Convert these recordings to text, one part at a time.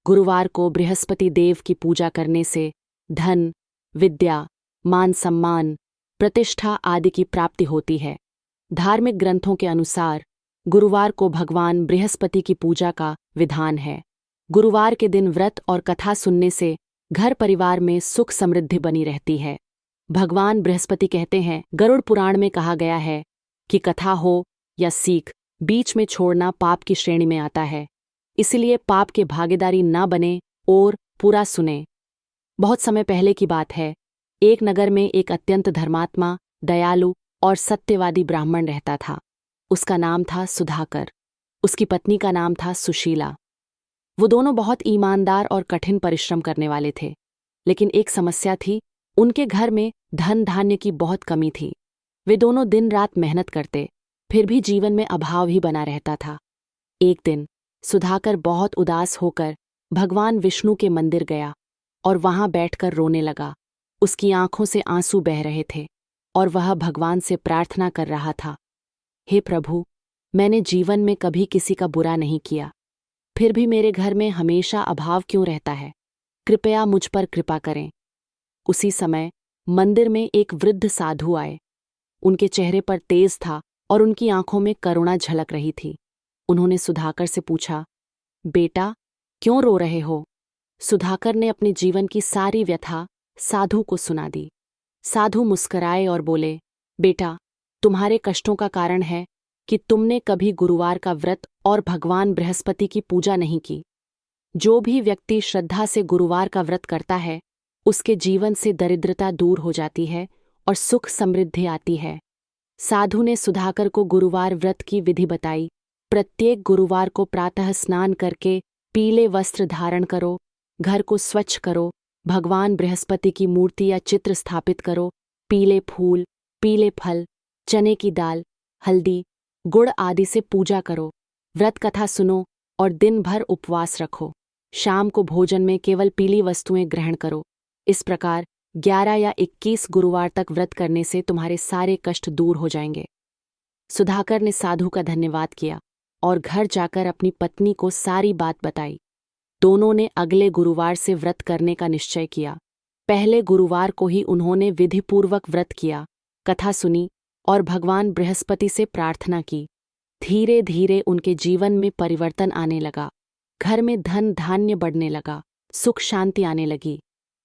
गुरुवार को बृहस्पति देव की पूजा करने से धन, विद्या, मान सम्मान, प्रतिष्ठा आदि की प्राप्ति होती है। धार्मिक ग्रंथों के अनुसार गुरुवार को भगवान बृहस्पति की पूजा का विधान है। गुरुवार के दिन व्रत और कथा सुनने से घर परिवार में सुख समृद्धि बनी रहती है। भगवान बृहस्पति कहते हैं, गरुड़ पुराण में कहा गया है कि कथा हो या सीख, बीच में छोड़ना पाप की श्रेणी में आता है। इसलिए पाप के भागीदारी न बने और पूरा सुने। बहुत समय पहले की बात है, एक नगर में एक अत्यंत धर्मात्मा, दयालु और सत्यवादी ब्राह्मण रहता था। उसका नाम था सुधाकर। उसकी पत्नी का नाम था सुशीला। वो दोनों बहुत ईमानदार और कठिन परिश्रम करने वाले थे। लेकिन एक समस्या थी, उनके घर में धन धान्य की बहुत कमी थी। वे दोनों दिन रात मेहनत करते, फिर भी जीवन में अभाव ही बना रहता था। एक दिन सुधाकर बहुत उदास होकर भगवान विष्णु के मंदिर गया और वहां बैठकर रोने लगा। उसकी आंखों से आंसू बह रहे थे और वह भगवान से प्रार्थना कर रहा था, हे प्रभु, मैंने जीवन में कभी किसी का बुरा नहीं किया, फिर भी मेरे घर में हमेशा अभाव क्यों रहता है? कृपया मुझ पर कृपा करें। उसी समय मंदिर में एक वृद्ध साधु आए। उनके चेहरे पर तेज था और उनकी आंखों में करुणा झलक रही थी। उन्होंने सुधाकर से पूछा, बेटा, क्यों रो रहे हो? सुधाकर ने अपने जीवन की सारी व्यथा साधु को सुना दी। साधु मुस्कराए और बोले, बेटा, तुम्हारे कष्टों का कारण है कि तुमने कभी गुरुवार का व्रत और भगवान बृहस्पति की पूजा नहीं की। जो भी व्यक्ति श्रद्धा से गुरुवार का व्रत करता है, उसके जीवन से दरिद्रता दूर हो जाती है और सुख समृद्धि आती है। साधु ने सुधाकर को गुरुवार व्रत की विधि बताई। प्रत्येक गुरुवार को प्रातः स्नान करके पीले वस्त्र धारण करो, घर को स्वच्छ करो, भगवान बृहस्पति की मूर्ति या चित्र स्थापित करो, पीले फूल, पीले फल, चने की दाल, हल्दी, गुड़ आदि से पूजा करो, व्रत कथा सुनो और दिन भर उपवास रखो। शाम को भोजन में केवल पीली वस्तुएं ग्रहण करो। इस प्रकार 11 या 21 गुरुवार तक व्रत करने से तुम्हारे सारे कष्ट दूर हो जाएंगे। सुधाकर ने साधु का धन्यवाद किया और घर जाकर अपनी पत्नी को सारी बात बताई। दोनों ने अगले गुरुवार से व्रत करने का निश्चय किया। पहले गुरुवार को ही उन्होंने विधिपूर्वक व्रत किया, कथा सुनी और भगवान बृहस्पति से प्रार्थना की। धीरे धीरे उनके जीवन में परिवर्तन आने लगा। घर में धन धान्य बढ़ने लगा, सुख शांति आने लगी।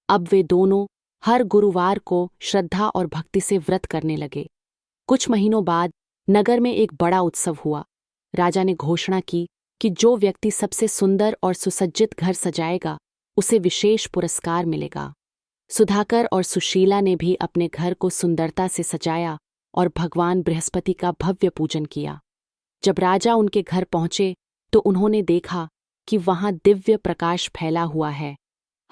अब वे दोनों हर गुरुवार को श्रद्धा और भक्ति से व्रत करने लगे। कुछ महीनों बाद नगर में एक बड़ा उत्सव हुआ। राजा ने घोषणा की कि जो व्यक्ति सबसे सुंदर और सुसज्जित घर सजाएगा, उसे विशेष पुरस्कार मिलेगा। सुधाकर और सुशीला ने भी अपने घर को सुंदरता से सजाया और भगवान बृहस्पति का भव्य पूजन किया। जब राजा उनके घर पहुंचे तो उन्होंने देखा कि वहां दिव्य प्रकाश फैला हुआ है,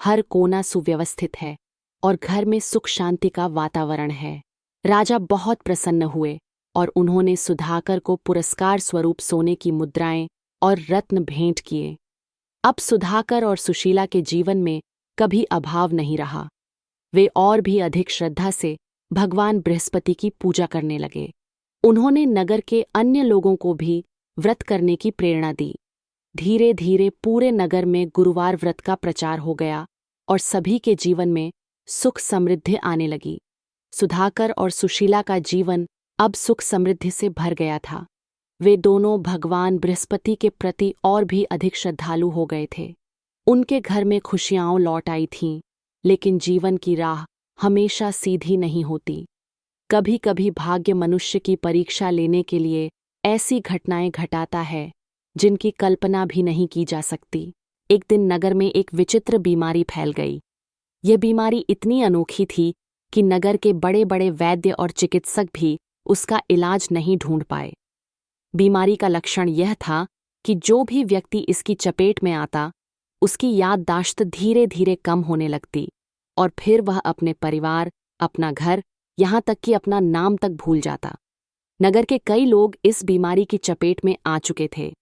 हर कोना सुव्यवस्थित है और घर में सुख शांति का वातावरण है। राजा बहुत प्रसन्न हुए और उन्होंने सुधाकर को पुरस्कार स्वरूप सोने की मुद्राएं और रत्न भेंट किए। अब सुधाकर और सुशीला के जीवन में कभी अभाव नहीं रहा। वे और भी अधिक श्रद्धा से भगवान बृहस्पति की पूजा करने लगे। उन्होंने नगर के अन्य लोगों को भी व्रत करने की प्रेरणा दी। धीरे धीरे पूरे नगर में गुरुवार व्रत का प्रचार हो गया और सभी के जीवन में सुख समृद्धि आने लगी। सुधाकर और सुशीला का जीवन अब सुख समृद्धि से भर गया था। वे दोनों भगवान बृहस्पति के प्रति और भी अधिक श्रद्धालु हो गए थे। उनके घर में खुशियां लौट आई थीं, लेकिन जीवन की राह हमेशा सीधी नहीं होती। कभी कभी भाग्य मनुष्य की परीक्षा लेने के लिए ऐसी घटनाएं घटाता है जिनकी कल्पना भी नहीं की जा सकती। एक दिन नगर में एक विचित्र बीमारी फैल गई। यह बीमारी इतनी अनोखी थी कि नगर के बड़े बड़े वैद्य और चिकित्सक भी उसका इलाज नहीं ढूंढ पाए। बीमारी का लक्षण यह था कि जो भी व्यक्ति इसकी चपेट में आता, उसकी याददाश्त धीरे धीरे कम होने लगती और फिर वह अपने परिवार, अपना घर, यहाँ तक कि अपना नाम तक भूल जाता। नगर के कई लोग इस बीमारी की चपेट में आ चुके थे।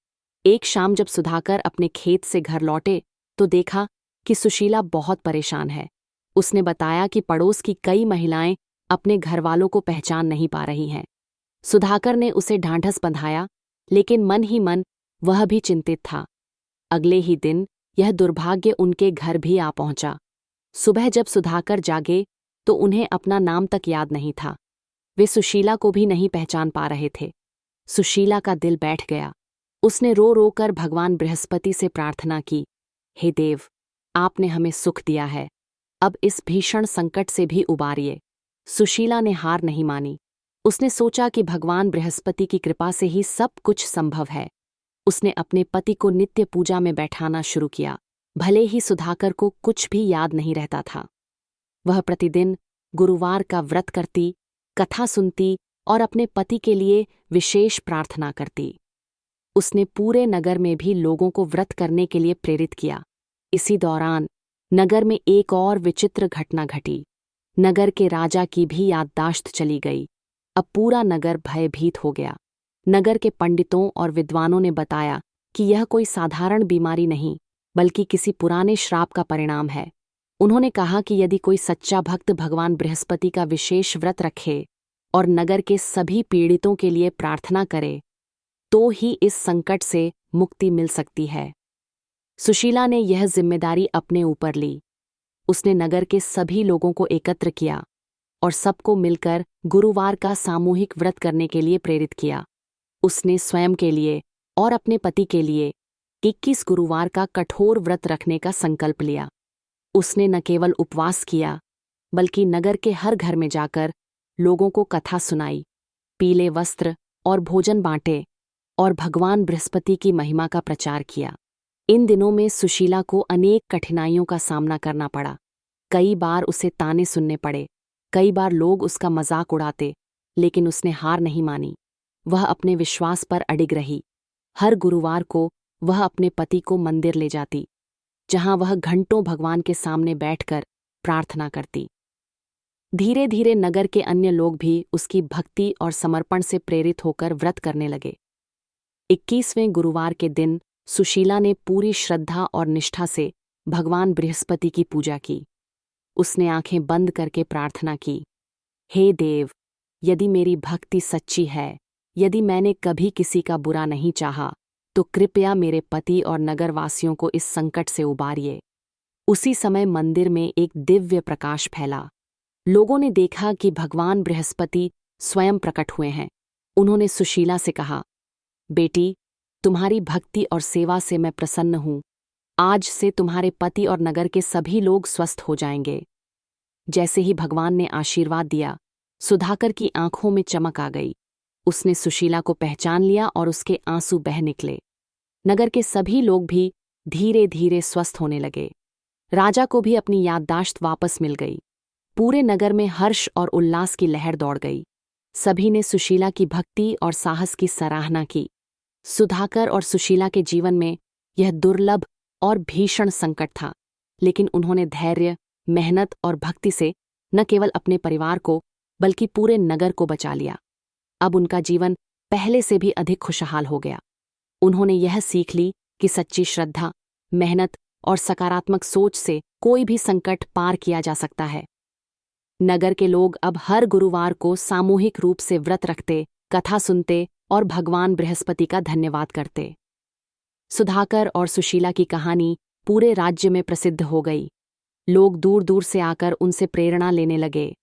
एक शाम जब सुधाकर अपने खेत से घर लौटे तो देखा कि सुशीला बहुत परेशान है। उसने बताया कि पड़ोस की कई महिलाएं अपने घरवालों को पहचान नहीं पा रही हैं। सुधाकर ने उसे ढांढस बंधाया, लेकिन मन ही मन वह भी चिंतित था। अगले ही दिन यह दुर्भाग्य उनके घर भी आ पहुंचा। सुबह जब सुधाकर जागे तो उन्हें अपना नाम तक याद नहीं था। वे सुशीला को भी नहीं पहचान पा रहे थे। सुशीला का दिल बैठ गया। उसने रो रो कर भगवान बृहस्पति से प्रार्थना की, हे देव, आपने हमें सुख दिया है, अब इस भीषण संकट से भी उबारिए। सुशीला ने हार नहीं मानी। उसने सोचा कि भगवान बृहस्पति की कृपा से ही सब कुछ संभव है। उसने अपने पति को नित्य पूजा में बैठाना शुरू किया। भले ही सुधाकर को कुछ भी याद नहीं रहता था। वह प्रतिदिन गुरुवार का व्रत करती, कथा सुनती और अपने पति के लिए विशेष प्रार्थना करती। उसने पूरे नगर में भी लोगों को व्रत करने के लिए प्रेरित किया। इसी दौरान नगर में एक और विचित्र घटना घटी। नगर के राजा की भी याददाश्त चली गई। अब पूरा नगर भयभीत हो गया। नगर के पंडितों और विद्वानों ने बताया कि यह कोई साधारण बीमारी नहीं, बल्कि किसी पुराने श्राप का परिणाम है। उन्होंने कहा कि यदि कोई सच्चा भक्त भगवान बृहस्पति का विशेष व्रत रखे और नगर के सभी पीड़ितों के लिए प्रार्थना करे, तो ही इस संकट से मुक्ति मिल सकती है। सुशीला ने यह जिम्मेदारी अपने ऊपर ली। उसने नगर के सभी लोगों को एकत्र किया और सबको मिलकर गुरुवार का सामूहिक व्रत करने के लिए प्रेरित किया। उसने स्वयं के लिए और अपने पति के लिए 21 गुरुवार का कठोर व्रत रखने का संकल्प लिया। उसने न केवल उपवास किया, बल्कि नगर के हर घर में जाकर लोगों को कथा सुनाई, पीले वस्त्र और भोजन बांटे और भगवान बृहस्पति की महिमा का प्रचार किया। इन दिनों में सुशीला को अनेक कठिनाइयों का सामना करना पड़ा। कई बार उसे ताने सुनने पड़े, कई बार लोग उसका मजाक उड़ाते, लेकिन उसने हार नहीं मानी। वह अपने विश्वास पर अडिग रही। हर गुरुवार को वह अपने पति को मंदिर ले जाती, जहां वह घंटों भगवान के सामने बैठकर प्रार्थना करती। धीरे धीरे नगर के अन्य लोग भी उसकी भक्ति और समर्पण से प्रेरित होकर व्रत करने लगे। 21वें गुरुवार के दिन सुशीला ने पूरी श्रद्धा और निष्ठा से भगवान बृहस्पति की पूजा की। उसने आंखें बंद करके प्रार्थना की, हे देव, यदि मेरी भक्ति सच्ची है, यदि मैंने कभी किसी का बुरा नहीं चाहा, तो कृपया मेरे पति और नगरवासियों को इस संकट से उबारिए। उसी समय मंदिर में एक दिव्य प्रकाश फैला। लोगों ने देखा कि भगवान बृहस्पति स्वयं प्रकट हुए हैं। उन्होंने सुशीला से कहा, बेटी, तुम्हारी भक्ति और सेवा से मैं प्रसन्न हूं। आज से तुम्हारे पति और नगर के सभी लोग स्वस्थ हो जाएंगे। जैसे ही भगवान ने आशीर्वाद दिया, सुधाकर की आंखों में चमक आ गई। उसने सुशीला को पहचान लिया और उसके आंसू बह निकले। नगर के सभी लोग भी धीरे धीरे स्वस्थ होने लगे। राजा को भी अपनी याददाश्त वापस मिल गई। पूरे नगर में हर्ष और उल्लास की लहर दौड़ गई। सभी ने सुशीला की भक्ति और साहस की सराहना की। सुधाकर और सुशीला के जीवन में यह दुर्लभ और भीषण संकट था, लेकिन उन्होंने धैर्य, मेहनत और भक्ति से न केवल अपने परिवार को, बल्कि पूरे नगर को बचा लिया। अब उनका जीवन पहले से भी अधिक खुशहाल हो गया। उन्होंने यह सीख ली कि सच्ची श्रद्धा, मेहनत और सकारात्मक सोच से कोई भी संकट पार किया जा सकता है। नगर के लोग अब हर गुरुवार को सामूहिक रूप से व्रत रखते, कथा सुनते और भगवान बृहस्पति का धन्यवाद करते। सुधाकर और सुशीला की कहानी पूरे राज्य में प्रसिद्ध हो गई। लोग दूर दूर से आकर उनसे प्रेरणा लेने लगे